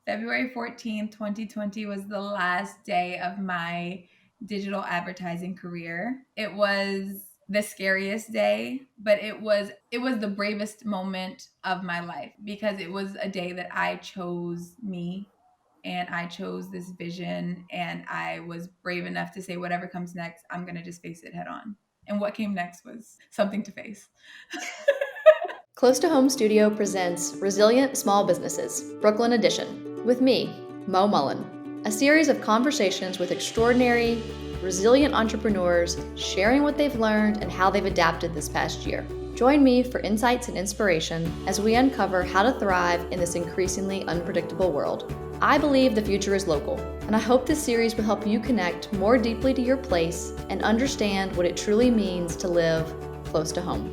February 14th, 2020 was the last day of my digital advertising career. It was the scariest day, but it was the bravest moment of my life because it was a day that I chose me and I chose this vision and I was brave enough to say whatever comes next, I'm going to just face it head on. And what came next was something to face. Close to Home Studio presents Resilient Small Businesses, Brooklyn Edition, with me, Mo Mullen. A series of conversations with extraordinary, resilient entrepreneurs sharing what they've learned and how they've adapted this past year. Join me for insights and inspiration as we uncover how to thrive in this increasingly unpredictable world. I believe the future is local, and I hope this series will help you connect more deeply to your place and understand what it truly means to live close to home.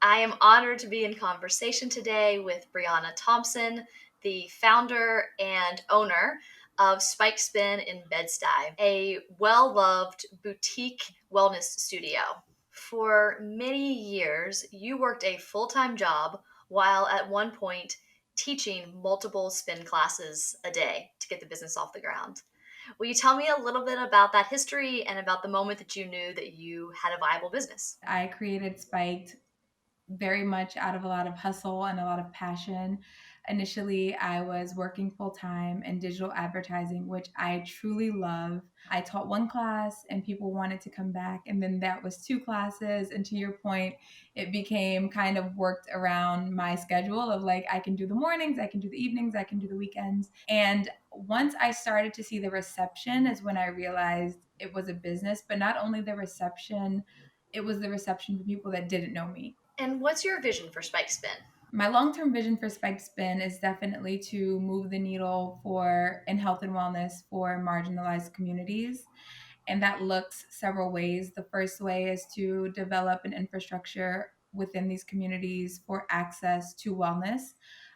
I am honored to be in conversation today with Briana Thompson, the founder and owner of Spike Spin in Bed-Stuy, a well-loved boutique wellness studio. For many years, you worked a full-time job while at one point teaching multiple spin classes a day to get the business off the ground. Will you tell me a little bit about that history and about the moment that you knew that you had a viable business? I created Spiked very much out of a lot of hustle and a lot of passion. Initially, I was working full time in digital advertising, which I truly love. I taught one class and people wanted to come back, and then that was two classes. And to your point, it became kind of worked around my schedule of like, I can do the mornings, I can do the evenings, I can do the weekends. And once I started to see the reception, is when I realized it was a business, but not only the reception, it was the reception for people that didn't know me. And what's your vision for Spike Spin? My long-term vision for Spike Spin is definitely to move the needle for in health and wellness for marginalized communities. And that looks several ways. The first way is to develop an infrastructure within these communities for access to wellness.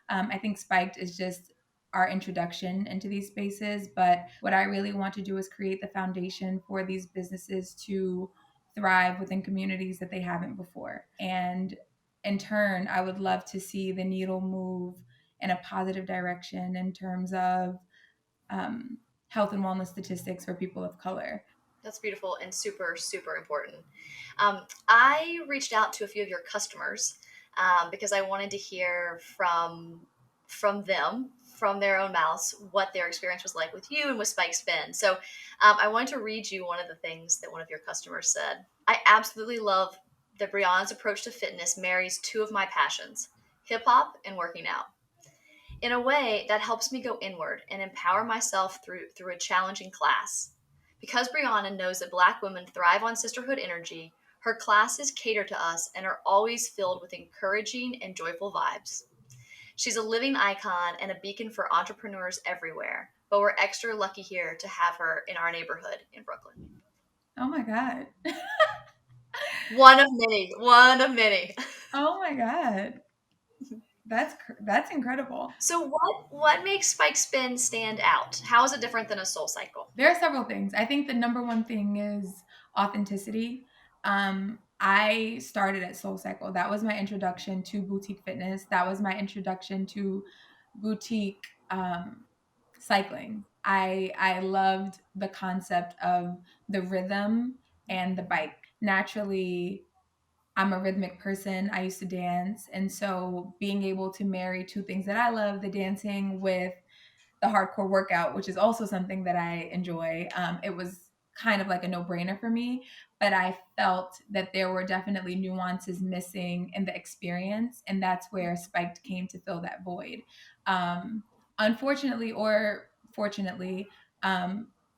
I think Spiked is just our introduction into these spaces, but what I really want to do is create the foundation for these businesses to thrive within communities that they haven't before. And in turn, I would love to see the needle move in a positive direction in terms of health and wellness statistics for people of color. That's beautiful and super, super important. I reached out to a few of your customers because I wanted to hear from them, from their own mouths, what their experience was like with you and with Spike Spin. So I wanted to read you one of the things that one of your customers said. I absolutely love that Brianna's approach to fitness marries two of my passions, hip hop and working out. In a way that helps me go inward and empower myself through a challenging class. Because Brianna knows that Black women thrive on sisterhood energy, her classes cater to us and are always filled with encouraging and joyful vibes. She's a living icon and a beacon for entrepreneurs everywhere, but we're extra lucky here to have her in our neighborhood in Brooklyn. Oh my God. One of many, one of many. Oh my God. That's incredible. So what makes Spike Spin stand out? How is it different than a Soul Cycle? There are several things. I think the number one thing is authenticity. I started at Soul Cycle. That was my introduction to boutique fitness. That was my introduction to boutique cycling. I loved the concept of the rhythm and the bike. Naturally, I'm a rhythmic person. I used to dance. And so being able to marry two things that I love, the dancing with the hardcore workout, which is also something that I enjoy, it was kind of like a no-brainer for me. But I felt that there were definitely nuances missing in the experience. And that's where Spiked came to fill that void. Unfortunately or fortunately,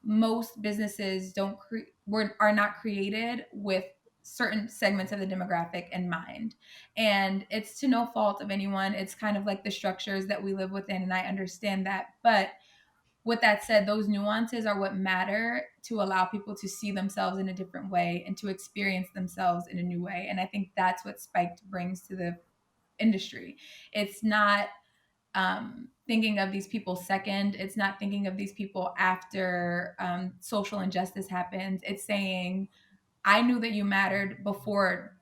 most businesses are not created with certain segments of the demographic in mind. And it's to no fault of anyone. It's kind of like the structures that we live within, and I understand that. But with that said, those nuances are what matter to allow people to see themselves in a different way and to experience themselves in a new way. And I think that's what Spiked brings to the industry. It's not thinking of these people second. It's not thinking of these people after social injustice happens. It's saying, I knew that you mattered before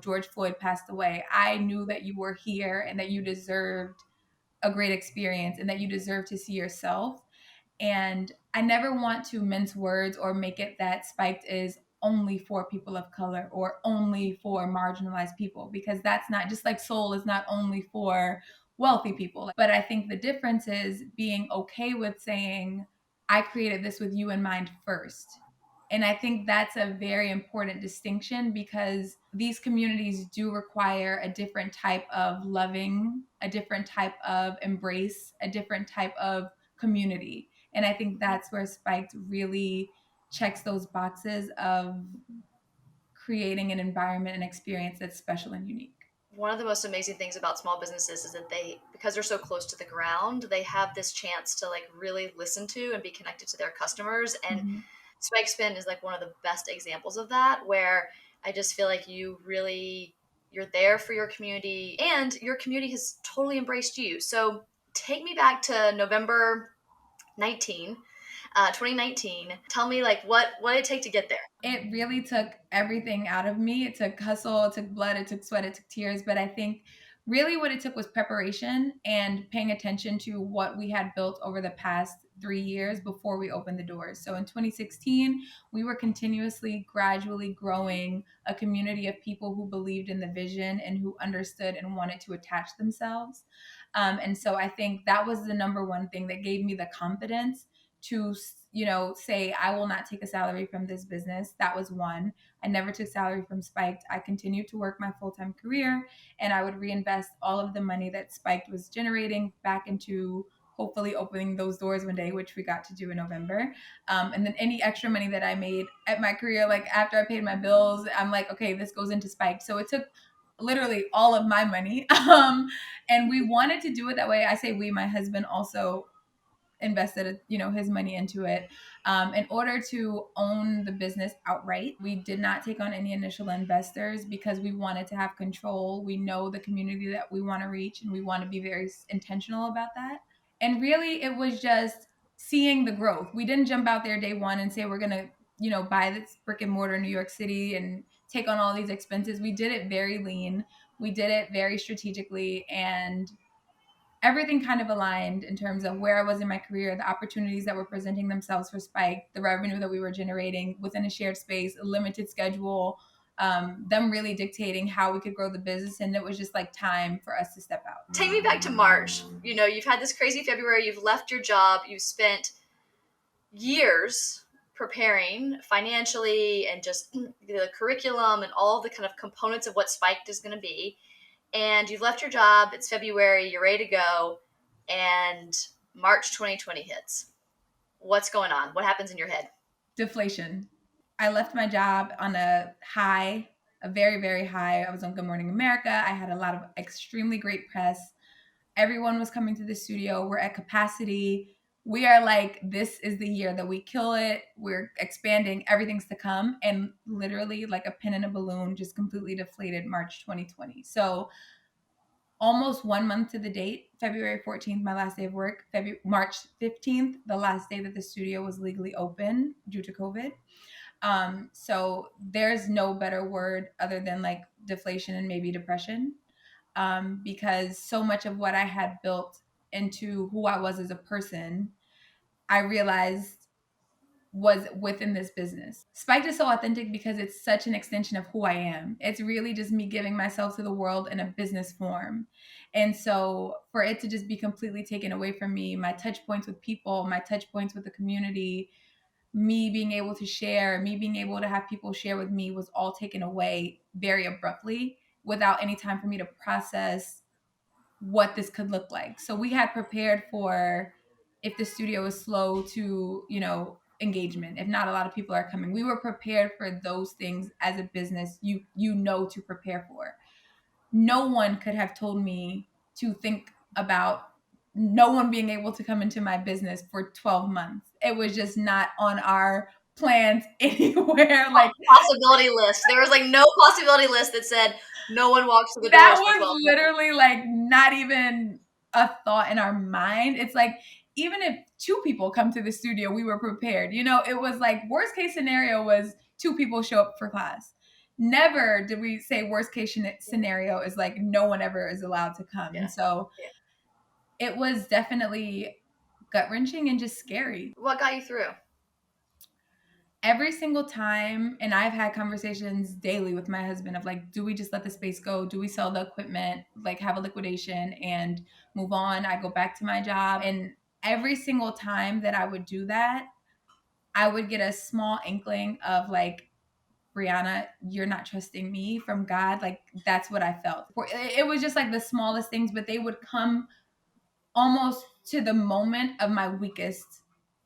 George Floyd passed away, I knew that you were here and that you deserved a great experience and that you deserve to see yourself. And I never want to mince words or make it that Spiked is only for people of color or only for marginalized people, because that's not, just like Soul is not only for wealthy people. But I think the difference is being okay with saying, I created this with you in mind first. And I think that's a very important distinction, because these communities do require a different type of loving, a different type of embrace, a different type of community. And I think that's where Spiked really checks those boxes of creating an environment and experience that's special and unique. One of the most amazing things about small businesses is that they, because they're so close to the ground, they have this chance to like really listen to and be connected to their customers. And Mm-hmm. Spike Spin is like one of the best examples of that, where I just feel like you're there for your community and your community has totally embraced you. So take me back to November 19, 2019. Tell me like what did it take to get there? It really took everything out of me. It took hustle, it took blood, it took sweat, it took tears. But I think really what it took was preparation and paying attention to what we had built over the past 3 years before we opened the doors. So in 2016, we were continuously, gradually growing a community of people who believed in the vision and who understood and wanted to attach themselves. And so I think that was the number one thing that gave me the confidence to say I will not take a salary from this business. That was one. I never took salary from Spiked. I continued to work my full-time career, and I would reinvest all of the money that Spiked was generating back into hopefully opening those doors one day, which we got to do in November. And then any extra money that I made at my career, like after I paid my bills, I'm like, okay, this goes into Spiked. So it took literally all of my money. And we wanted to do it that way. I say we, my husband also invested his money into it. In order to own the business outright, we did not take on any initial investors because we wanted to have control. We know the community that we want to reach, and we want to be very intentional about that. And really it was just seeing the growth. We didn't jump out there day one and say we're going to buy this brick and mortar in New York City and take on all these expenses. We did it very lean, we did it very strategically, and everything kind of aligned in terms of where I was in my career, the opportunities that were presenting themselves for Spike, the revenue that we were generating within a shared space, a limited schedule, them really dictating how we could grow the business. And it was just like time for us to step out. Take me back to March. You've had this crazy February, you've left your job, you've spent years preparing financially and just the curriculum and all the kind of components of what Spiked is going to be. And you've left your job, it's February, you're ready to go, and March 2020 hits. What's going on? What happens in your head? Deflation. I left my job on a high, a very, very high. I was on Good Morning America. I had a lot of extremely great press. Everyone was coming to the studio. We're at capacity. We are like, this is the year that we kill it. We're expanding. Everything's to come. And literally, like a pin in a balloon, just completely deflated March 2020. So almost 1 month to the date, February 14th, my last day of work, March 15th, the last day that the studio was legally open due to COVID. So there's no better word other than like deflation and maybe depression, because so much of what I had built into who I was as a person, I realized was within this business. Spiked is so authentic because it's such an extension of who I am. It's really just me giving myself to the world in a business form. And so for it to just be completely taken away from me, my touch points with people, my touch points with the community, me being able to share, me being able to have people share with me was all taken away very abruptly without any time for me to process what this could look like. So we had prepared for if the studio is slow to, engagement, if not a lot of people are coming. We were prepared for those things as a business, to prepare for. No one could have told me to think about no one being able to come into my business for 12 months. It was just not on our plans anywhere. Like Possibility list. There was like no possibility list that said no one walks through the that doors for was 12 months. literally like not even a thought in our mind. It's like even if two people come to the studio, we were prepared. It was like worst case scenario was two people show up for class. never did we say worst case scenario is like no one ever is allowed to come. And Yeah. so Yeah. it was definitely gut wrenching and just scary What got you through? every single time. And I've had conversations daily with my husband of like, do we just let the space go? Do we sell the equipment, like have a liquidation and move on? I go back to my job. And every single time that I would do that, I would get a small inkling of like, Briana, you're not trusting me from God. Like that's what I felt. It was just like the smallest things, but they would come almost to the moment of my weakest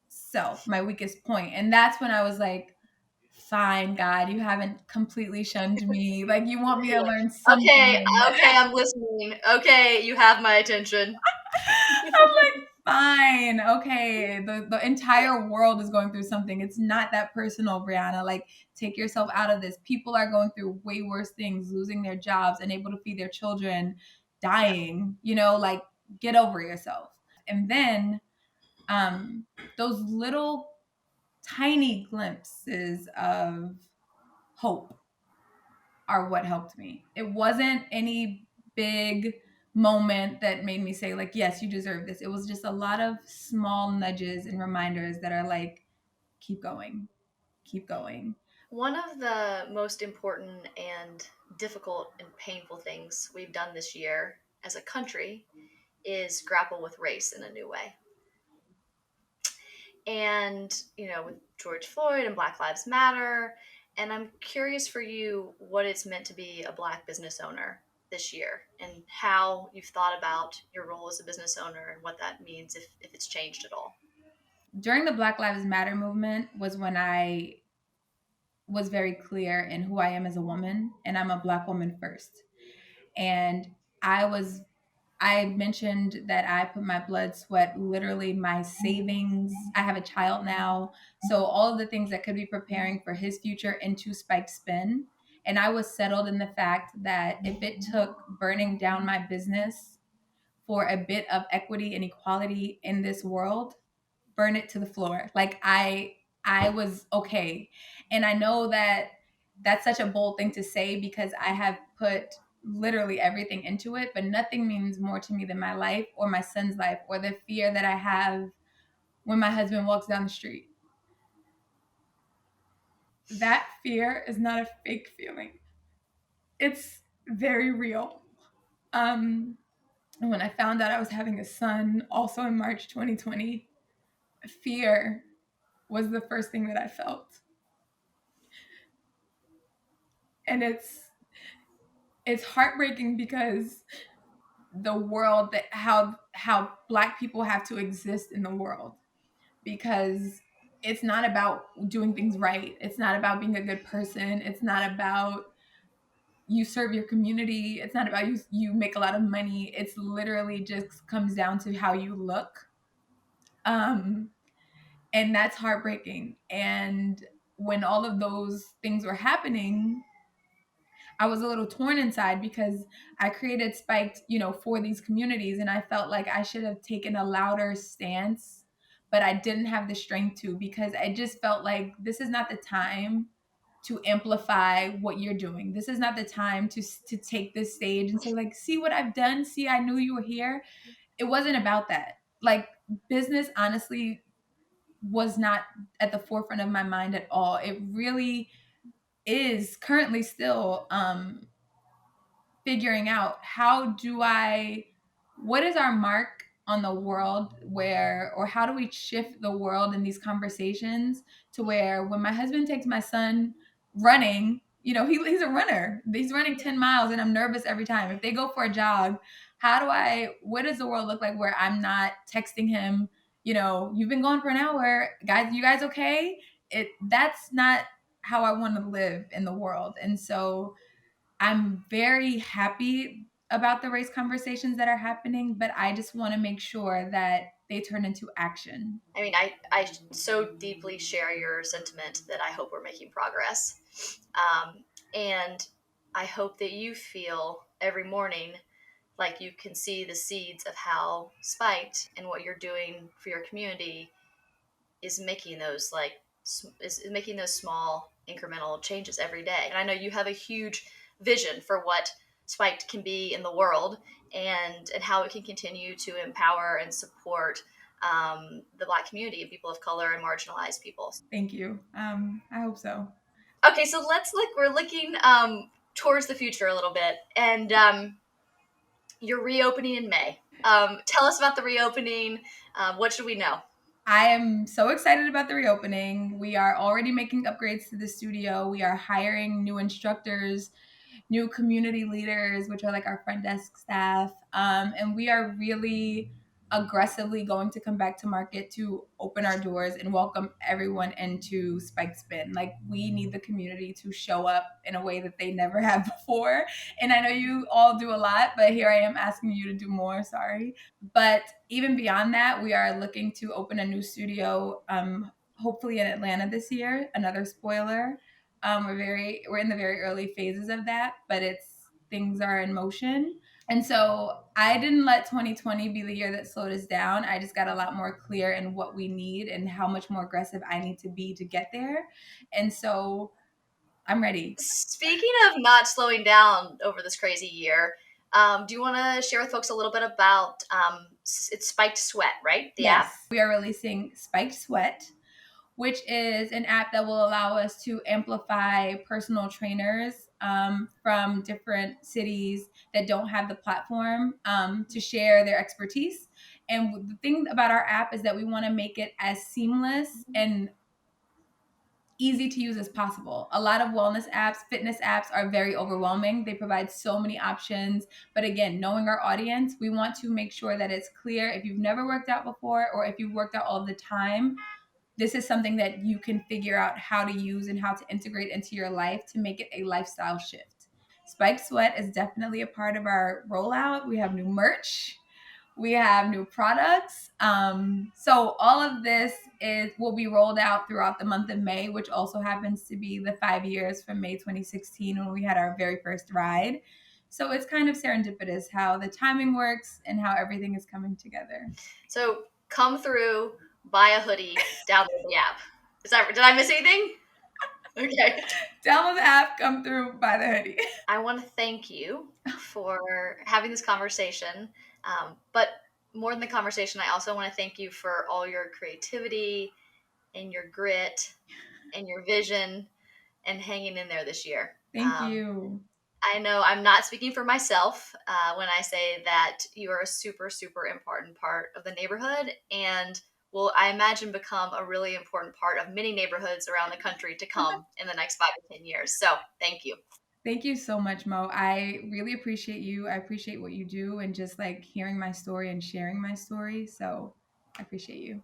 self, my weakest point. And that's when I was like, fine, God, you haven't completely shunned me. Like you want me to You're learn like, okay, something. okay, I'm listening. Okay, you have my attention. I'm like, fine, okay. The Yeah. entire world is going through something. It's not that personal, Brianna. Like, take yourself out of this. People are going through way worse things, losing their jobs, unable to feed their children, Yeah. dying, like get over yourself. And then those little tiny glimpses of hope are what helped me. It wasn't any big moment that made me say like, yes, you deserve this. It was just a lot of small nudges and reminders that are like, keep going, keep going. One of the most important and difficult and painful things we've done this year as a country is grapple with race in a new way. And, with George Floyd and Black Lives Matter. And I'm curious for you what it's meant to be a Black business owner this year and how you've thought about your role as a business owner and what that means if it's changed at all. During the Black Lives Matter movement was when I was very clear in who I am as a woman, and I'm a Black woman first. And I was I mentioned that I put my blood, sweat, literally my savings. I have a child now. So all of the things that could be preparing for his future into Spike Spin. And I was settled in the fact that if it took burning down my business for a bit of equity and equality in this world, burn it to the floor. Like I was okay. And I know that that's such a bold thing to say because I have put literally everything into it, but nothing means more to me than my life or my son's life or the fear that I have when my husband walks down the street. That fear is not a fake feeling. It's very real. And when I found out I was having a son also in March 2020, fear was the first thing that I felt. And it's heartbreaking because the world that how Black people have to exist in the world, because it's not about doing things right, it's not about being a good person, it's not about you serve your community, it's not about you make a lot of money. It's literally just comes down to how you look. um and that's heartbreaking. And when all of those things were happening, I was a little torn inside because I created Spiked, for these communities, and I felt like I should have taken a louder stance, but I didn't have the strength to, because I just felt like this is not the time to amplify what you're doing. This is not the time to take this stage and say like, see what I've done, see I knew you were here. It wasn't about that. Like business honestly was not at the forefront of my mind at all. It really is currently still figuring out what is our mark on the world, or how do we shift the world in these conversations to where when my husband takes my son running, he's a runner, he's running 10 miles and I'm nervous every time. If they go for a jog, what does the world look like where I'm not texting him, you've been gone for an hour, guys, you guys okay? That's not how I want to live in the world. And so I'm very happy about the race conversations that are happening, but I just want to make sure that they turn into action. I mean, I so deeply share your sentiment that I hope we're making progress. And I hope that you feel every morning like you can see the seeds of how Spiked and what you're doing for your community is making those is making those small incremental changes every day. And I know you have a huge vision for what Spiked can be in the world, and how it can continue to empower and support the Black community and people of color and marginalized people. Thank you. I hope so. Okay, so let's look. We're looking towards the future a little bit, and you're reopening in May. Tell us about the reopening. What should we know? I am so excited about the reopening. We are already making upgrades to the studio. We are hiring new instructors, new community leaders, which are like our front desk staff. And we are really aggressively going to come back to market to open our doors and welcome everyone into Spike Spin. Like, we need the community to show up in a way that they never have before. And I know you all do a lot, but here I am asking you to do more. Sorry. But even beyond that, we are looking to open a new studio, hopefully in Atlanta this year. Another spoiler. We're in the very early phases of that, but it's things are in motion. And so I didn't let 2020 be the year that slowed us down. I just got a lot more clear in what we need and how much more aggressive I need to be to get there. And so I'm ready. Speaking of not slowing down over this crazy year, do you want to share with folks a little bit about it's Spiked Sweat, right? The app. Yes, we are releasing Spiked Sweat, which is an app that will allow us to amplify personal trainers from different cities that don't have the platform to share their expertise. And the thing about our app is that we want to make it as seamless and easy to use as possible. A lot of wellness apps, fitness apps are very overwhelming. They provide so many options. But again, knowing our audience, we want to make sure that it's clear if you've never worked out before or if you've worked out all the time, this is something that you can figure out how to use and how to integrate into your life to make it a lifestyle shift. Spike Sweat is definitely a part of our rollout. We have new merch. We have new products. So all of this is will be rolled out throughout the month of May, which also happens to be the 5 years from May 2016 when we had our very first ride. So it's kind of serendipitous how the timing works and how everything is coming together. So come through, buy a hoodie, download the app. Did I miss anything? Okay. Download the app, come through, buy the hoodie. I want to thank you for having this conversation. But more than the conversation, I also want to thank you for all your creativity and your grit and your vision and hanging in there this year. Thank you. I know I'm not speaking for myself when I say that you are a super, super important part of the neighborhood and will, I imagine, become a really important part of many neighborhoods around the country to come in the next 5 to 10 years. So thank you. Thank you so much, Mo. I really appreciate you. I appreciate what you do and just like hearing my story and sharing my story. So I appreciate you.